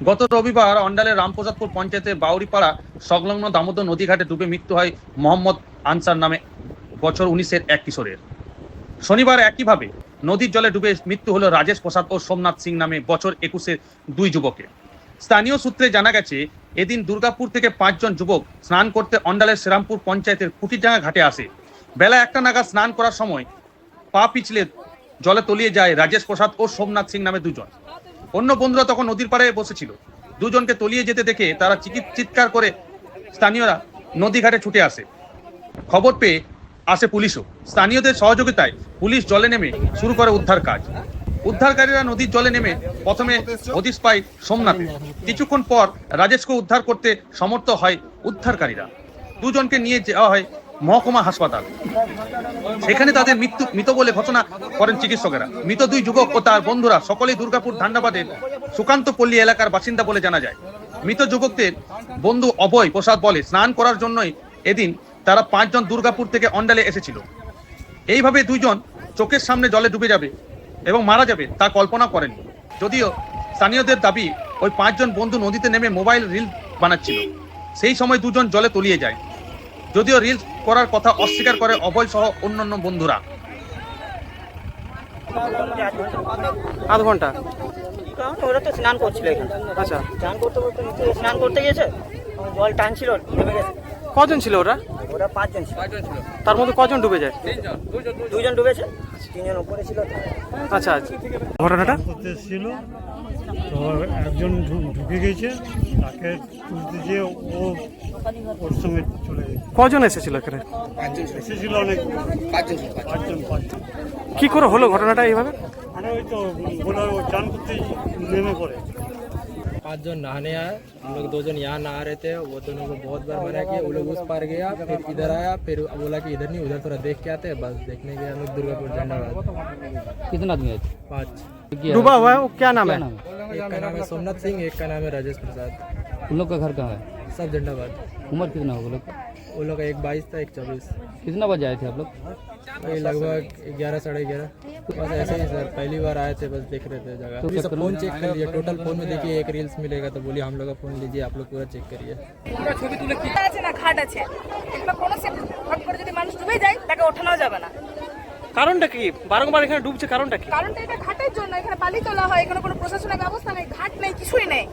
গত রবিবার অন্ডালের রামপ্রসাদপুর পঞ্চায়েতের বাউরিপাড়া সংলগ্ন দামোদর নদীঘাটে ডুবে মৃত্যু হয় মোহাম্মদ আনসার নামে বছর 19-এর এক কিশোরের। শনিবার একইভাবে নদীর জলে ডুবে মৃত্যু হলো রাজেশ প্রসাদ ও সোমনাথ সিং নামে বছর 21-এর দুই যুবকের। স্থানীয় সূত্রে জানা গেছে, এদিন দুর্গাপুর থেকে 5 জন যুবক স্নান করতে অন্ডালের শ্রীরামপুর পঞ্চায়েতের কুটিরডাঙ্গা ঘাটে আসে। বেলা 1টা নাগাদ স্নান করার সময় পা পিছলে জলে তলিয়ে যায় রাজেশ প্রসাদ ও সোমনাথ সিং নামে দুজন। অন্য বন্ধুরা তখন নদীর পাড়ে বসেছিল। দুজনকে তলিয়ে যেতে দেখে তারা চিৎকার করে স্থানীয়রা নদী ঘাটে ছুটে আসে। খবর পেয়ে আসে পুলিশও। স্থানীয়দের সহযোগিতায় পুলিশ জলে নেমে শুরু করে উদ্ধার কাজ। উদ্ধারকারীরা নদীর জলে নেমে প্রথমে হদিশ পায় সোমনাথ। কিছুক্ষণ পর রাজেশকে উদ্ধার করতে সমর্থ হয় উদ্ধারকারীরা। দুজনকে নিয়ে যাওয়া হয় মহকুমা হাসপাতাল। সেখানে তাদের মৃত বলে ঘোষণা করেন চিকিৎসকেরা। মৃত দুই যুবক ও তার বন্ধুরা সকলেই দুর্গাপুর ধান্ডাবাদের সুকান্ত পল্লী এলাকার বাসিন্দা বলে জানা যায়। মৃত যুবকদের বন্ধু অভয় প্রসাদ বলে, স্নান করার জন্যই এদিন তারা 5 জন দুর্গাপুর থেকে অন্ডালে এসেছিল। এইভাবে দুইজন চোখের সামনে জলে ডুবে যাবে এবং মারা যাবে তা কল্পনা করেন। যদিও স্থানীয়দের দাবি, ওই 5 জন বন্ধু নদীতে নেমে মোবাইল রিল বানাচ্ছিল। সেই সময় দুজন জলে তলিয়ে যায়। যদিও রিলস করার কথা অস্বীকার করে অভয় সহ অন্যান্য বন্ধুরা। আধ ঘন্টা। ওরা তো স্নান করছিল এখানে। আচ্ছা, স্নান করতে করতে স্নান করতে গিয়েছে, জল টানছিল, নেমে গেছে। কজন ছিল ওরা? ওরা 5 জন ছিল। তার মধ্যে কজন ডুবে যায়? 2 জন ডুবেছে, 3 জন উপরে ছিল। আচ্ছা আচ্ছা, ঘটনাটা করতে এসেছিল তো একজন ঢুকে গেছে, তাকে তুলতে যেয়ে ও ওর সঙ্গে চলে গেছে। কজন এসেছিল এখানে? এসেছিল অনেক, পাঁচজন। কি করে হলো ঘটনাটা এইভাবে? মানে ওই তো বলে ও চান করতে নেমে পড়ে। 5 जन नहाने आए, हम लोग 2 जन यहाँ नहा रहे थे। वो दोनों को बहुत बार मना किया, वो लोग उस पार गया, फिर इधर आया, फिर बोला कि इधर नहीं उधर थोड़ा देख के आते। बस देखने गए हम लोग दुर्गापुर झंडाबाद। कितना आदमी है? 5। डूबा हुआ है वो, क्या नाम है? एक का नाम है सोमनाथ सिंह, एक का नाम है राजेश प्रसाद। उन लोग का घर कहाँ है? सब झंडाबाद। उम्र कितना होगा लोग का? वो लोग का एक 22 था, एक 24। कितना बजे आए थे आप लोग? वही लगभग 11 साढ़े 11। बस ऐसे ही सर, पहली बार आए थे, बस देख रहे थे जगह। तो अभी सब फोन चेक कर लिए, टोटल फोन में देखिए एक रील्स मिलेगा, तो बोलिए हम लोग का फोन लीजिए, आप लोग पूरा चेक करिए। আছে না ঘাট আছে, এগুলো কোনো সেফটি হট করে যদি মানুষ ডুবে যায় তাকে ওঠানো যাবে না। কারণটা কি? বারংবার এখানে ডুবছে, কারণটা কি? কারণটা এটা ঘাটের জন্য, এখানে বালি তোলা হয়, এখানে কোনো প্রশাসনিক ব্যবস্থা নেই, ঘাট নেই, কিছুই নেই।